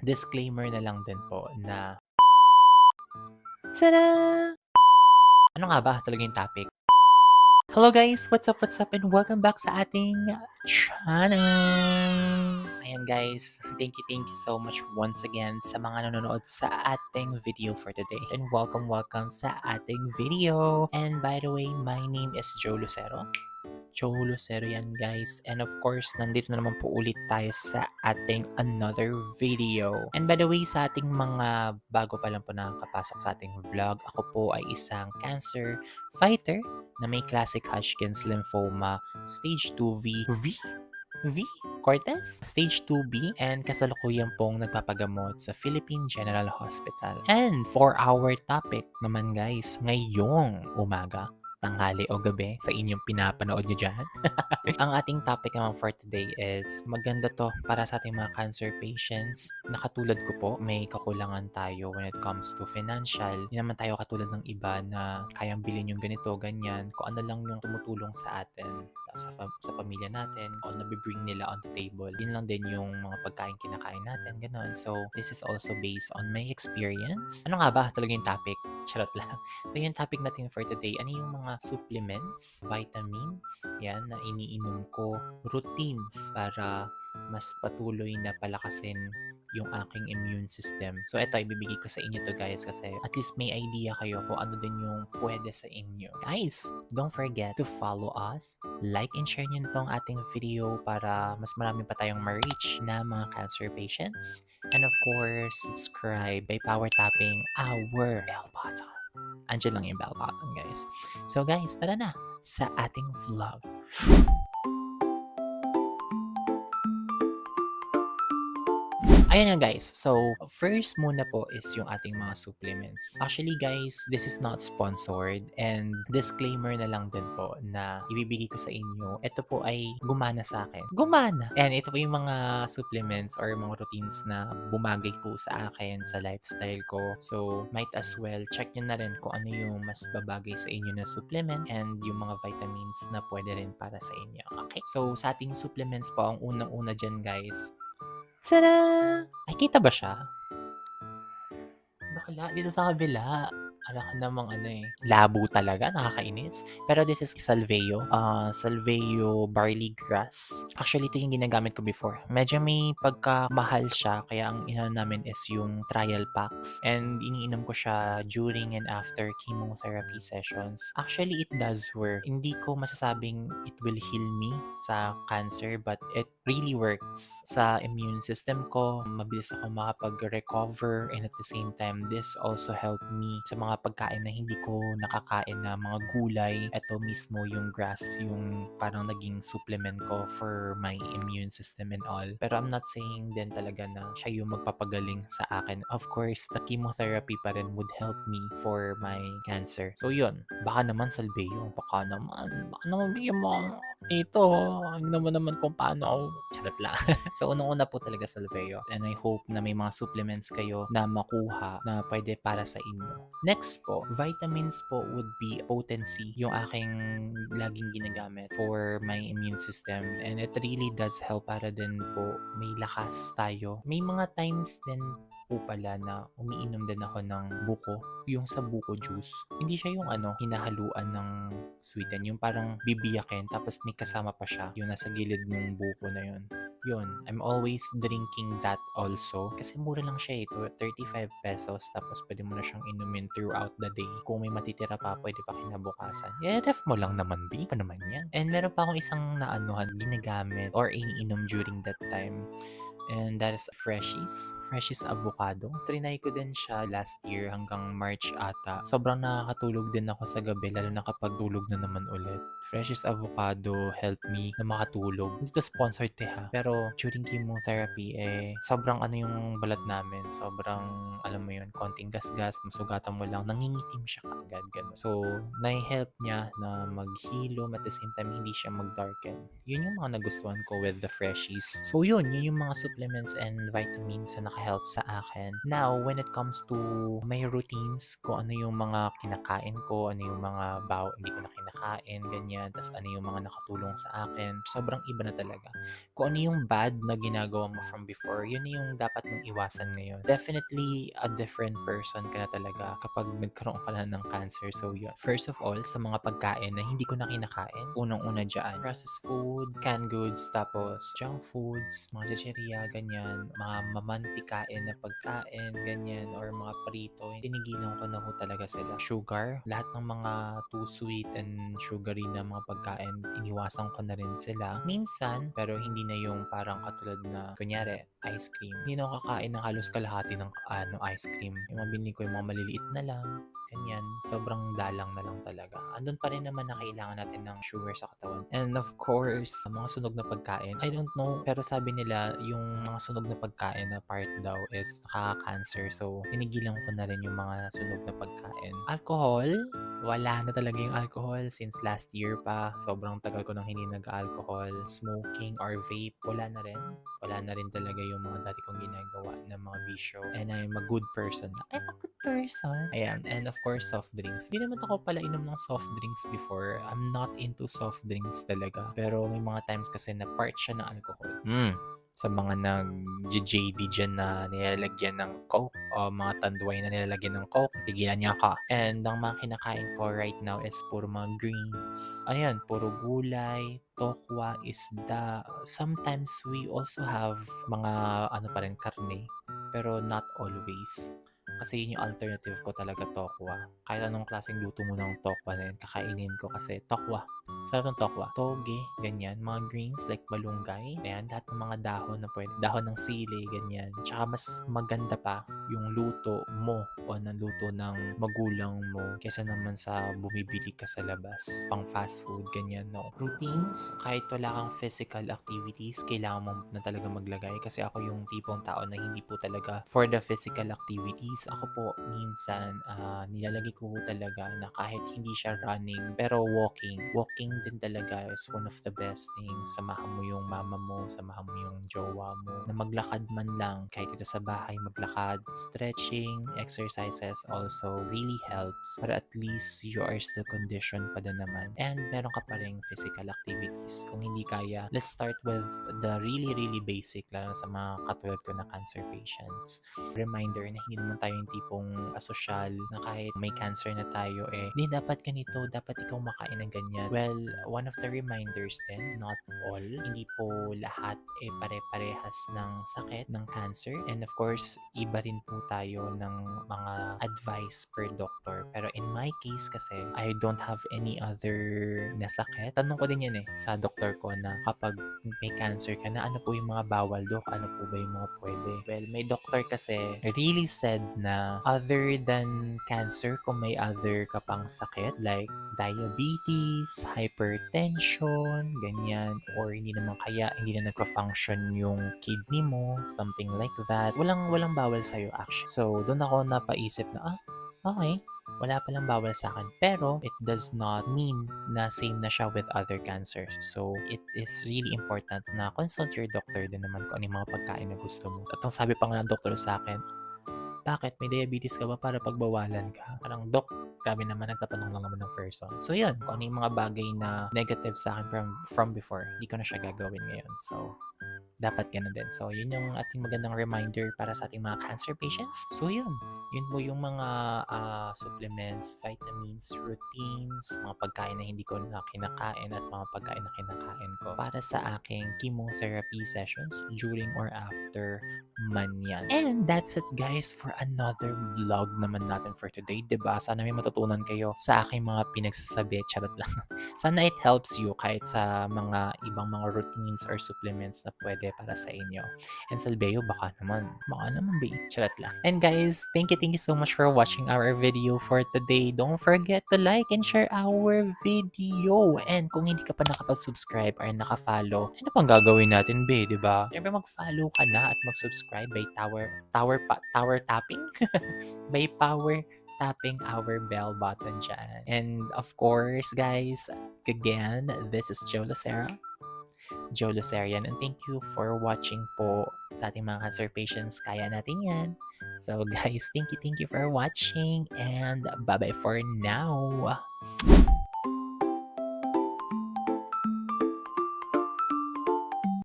Disclaimer na lang din po na tada! Ano nga ba talaga yung topic? Hello guys! What's up, and welcome back sa ating channel! Ayan guys, thank you so much once again sa mga nanonood sa ating video for today. And welcome sa ating video! And by the way, my name is Joe Lucero. Joe Lucero yan guys. And of course, nandito na naman po ulit tayo sa ating another video. And by the way, sa ating mga bago pa lang po nakakapasok sa ating vlog, ako po ay isang cancer fighter na may classic Hodgkin's lymphoma stage 2V. V? Cortez? Stage 2B, and kasalukuyan pong nagpapagamot sa Philippine General Hospital. And for our topic naman guys, ngayong umaga, tanghali o gabi sa inyong pinapanood nyo dyan. Ang ating topic naman for today is maganda to para sa ating mga cancer patients na katulad ko po, may kakulangan tayo when it comes to financial. Hindi naman tayo katulad ng iba na kayang bilhin yung ganito, ganyan. Kung ano lang yung tumutulong sa atin, sa pamilya natin, o nabibring nila on the table. Yun lang din yung mga pagkain kinakain natin, ganun. So, this is also based on my experience. Ano nga ba talaga yung topic? Charot lang. So, yung topic natin for today, ano yung mga supplements, vitamins, yan, na iniinom ko, routines para mas patuloy na palakasin yung aking immune system. So, ito, ibibigay ko sa inyo to guys kasi at least may idea kayo kung ano din yung pwede sa inyo. Guys, don't forget to follow us, like and share nyo itong ating video para mas marami pa tayong ma-reach na mga cancer patients. And of course, subscribe by power tapping our bell button. Andiyan lang yung bell button, guys. So guys, tara na sa ating vlog. Ayan nga guys, so first muna po is yung ating mga supplements. Actually guys, this is not sponsored, and disclaimer na lang din po na ibibigay ko sa inyo, ito po ay gumana sa akin. Gumana! And ito po yung mga supplements or mga routines na bumagay po sa akin sa lifestyle ko. So might as well check nyo na rin kung ano yung mas babagay sa inyo na supplement and yung mga vitamins na pwede rin para sa inyo. Okay? So sa ating supplements po, ang unang-una dyan guys, tada! Ay, kita ba siya? Bakla, dito sa kabila. Ala ka namang ano eh. Labo talaga, nakakainis. Pero this is Salveo. Salveo barley grass. Actually, ito yung ginagamit ko before. Medyo may pagkamahal siya, kaya ang inano namin is yung trial packs. And iniinom ko siya during and after chemotherapy sessions. Actually, it does work. Hindi ko masasabing it will heal me sa cancer, but it really works sa immune system ko. Mabilis ako makapag-recover, and at the same time, this also helped me sa mga pagkain na hindi ko nakakain na mga gulay. Ito mismo yung grass, yung parang naging supplement ko for my immune system and all. Pero I'm not saying din talaga na siya yung magpapagaling sa akin. Of course, the chemotherapy pa rin would help me for my cancer. So yun, baka naman Salveo, baka naman bigyan mo ito, naman kung paano ako. Charot lang. So, unang-una po talaga Salveo. And I hope na may mga supplements kayo na makuha na pwede para sa inyo. Next po, vitamins po would be potency, yung aking laging ginagamit for my immune system. And it really does help para din po may lakas tayo. May mga times din po pala na umiinom din ako ng buko, yung sa buko juice. Hindi siya yung hinahaluan ng sweeten, yung parang bibiyakin tapos may kasama pa siya, yung nasa gilid ng buko na yun, I'm always drinking that also. Kasi mura lang siya 35 pesos. Tapos pwede mo na siyang inumin throughout the day. Kung may matitira pa, pwede pa kinabukasan. Ref mo lang naman, B. Pa naman yan. And meron pa akong isang ginagamit or iniinom during that time. And that is Freshies avocado. Trinay ko din siya last year hanggang March ata. Sobrang nakakatulog din ako sa gabi, lalo na kapag tulog na naman ulit. Freshies avocado helped me na makatulog. Hindi to sponsored ha. Pero during chemotherapy, sobrang yung balat namin. Sobrang, alam mo yun, konting gas-gas, masugatan mo lang, nangingitim siya kaagad. Ganun. So, na-help niya na maghilom at the same time, hindi siya mag-darken. Yun yung mga nagustuhan ko with the Freshies. So, yun yung mga supplements and vitamins na nakahelp sa akin. Now, when it comes to my routines, kung ano yung mga kinakain ko, ano yung mga hindi ko na kinakain, kinakain, ganyan, tas ano yung mga nakatulong sa akin. Sobrang iba na talaga. Kung ano yung bad na ginagawa mo from before, yun yung dapat mong iwasan ngayon. Definitely, a different person ka na talaga kapag nagkaroon ka na ng cancer. So, yun. First of all, sa mga pagkain na hindi ko na kinakain, unang-una dyan, processed food, canned goods, tapos junk foods, mga chichirya, ganyan, mga mamantikain na pagkain, ganyan, or mga prito, tinigilan ko na ho talaga sila. Sugar, lahat ng mga too sweet and sugary na mga pagkain, iniwasan ko na rin sila. Minsan, pero hindi na yung parang katulad na, kunyari, ice cream. Hindi na ako kakain ng halos kalahati ng ice cream. Yung mabili ko yung mga maliliit na lang, ganyan. Sobrang dalang na lang talaga. Andun pa rin naman na kailangan natin ng sugar sa katawan. And of course, mga sunog na pagkain. I don't know, pero sabi nila, yung mga sunog na pagkain na part daw is nakaka-cancer. So, tinigilan ko na rin yung mga sunog na pagkain. Alcohol, wala na talaga yung alcohol since last year pa. Sobrang tagal ko nang hindi nag-alcohol. Smoking or vape, wala na rin. Wala na rin talaga yung mga dati kong ginagawa na mga bisyo. And I'm a good person. I'm a good person. Ayan. And of course, soft drinks. Hindi naman ako pala inom ng soft drinks before. I'm not into soft drinks talaga. Pero may mga times kasi na part siya ng alcohol. Sa mga nag-JD dyan na nilalagyan ng Coke o mga tanduay na nilalagyan ng Coke, tigilan niya ka. And ang mga kinakain ko right now is puro mga greens. Ayan, puro gulay, tokwa, isda. Sometimes we also have mga karne, pero not always. Kasi yun yung alternative ko talaga, tokwa. Kahit anong klaseng luto mo ng tokwa na yun, kakainin ko kasi tokwa. Sarap ng tokwa. Toge, ganyan. Mga greens like malunggay. Ayan, lahat ng mga dahon na pwede. Dahon ng sili, ganyan. Tsaka mas maganda pa yung luto mo o ng luto ng magulang mo kesa naman sa bumibili ka sa labas. Pang fast food, ganyan, no? Routines? Kahit wala kang physical activities, kailangan mo na talaga maglagay. Kasi ako yung tipong tao na hindi po talaga for the physical activities. Ako po, minsan, nilalagay ko talaga na kahit hindi siya running, pero walking. Walking din talaga is one of the best things. Samahan mo yung mama mo, samahan mo yung jowa mo, na maglakad man lang, kahit ito sa bahay, maglakad, stretching, exercises also really helps. Para at least you are still conditioned pa din naman. And meron ka pa rin physical activities. Kung hindi kaya, let's start with the really, really basic, lalo sa mga katulad ko na cancer patients. Reminder na hindi naman tayo yung tipong asosyal na kahit may cancer na tayo hindi dapat ganito, dapat ikaw makain ng ganyan. Well, one of the reminders din, not all, hindi po lahat pare-parehas ng sakit ng cancer. And of course, iba rin po tayo ng mga advice per doctor. Pero in my case kasi, I don't have any other na sakit. Tanong ko din yan sa doktor ko na kapag may cancer ka na, ano po yung mga bawal, dok? Ano po ba yung mga pwede? Well, may doctor kasi really said na other than cancer, kung may other ka pang sakit like diabetes, hypertension, ganyan, or hindi naman kaya hindi na nagpa-function yung kidney mo, something like that. Walang bawal sa'yo actually. So, doon ako napaisip na, okay, wala palang bawal sa akin. Pero, it does not mean na same na siya with other cancers. So, it is really important na consult your doctor din naman kung ano yung mga pagkain na gusto mo. At ang sabi pa nga ng doktor sa akin, bakit? May diabetes ka ba para pagbawalan ka? Parang, Dok, grabe naman, nagtatanong lang naman ng person. So, yun. Kung ano yung mga bagay na negative sa akin from before, hindi ko na siya gagawin ngayon. So, dapat ganun din. So, yun yung ating magandang reminder para sa ating mga cancer patients. So, yun. Yun po yung mga supplements, vitamins, routines, mga pagkain na hindi ko na kinakain at mga pagkain na kinakain ko para sa aking chemotherapy sessions during or after man yan. And that's it guys for another vlog naman natin for today. Diba? Sana may matutunan kayo sa aking mga pinagsasabi. Charot lang. Sana it helps you kahit sa mga ibang mga routines or supplements na pwede para sa inyo. And Salveo, baka naman be. Charot lang. And guys, thank you so much for watching our video for today. Don't forget to like and share our video. And kung hindi ka pa nakapag-subscribe or naka-follow, ano pang gagawin natin, be, di ba? Siyempre mag-follow ka na at mag-subscribe by tower tapping? By power tapping our bell button dyan. And of course, guys, again, this is Joe Lucerian, and thank you for watching po sa ating mga cancer patients. Kaya natin yan. So guys, thank you for watching, and bye-bye for now.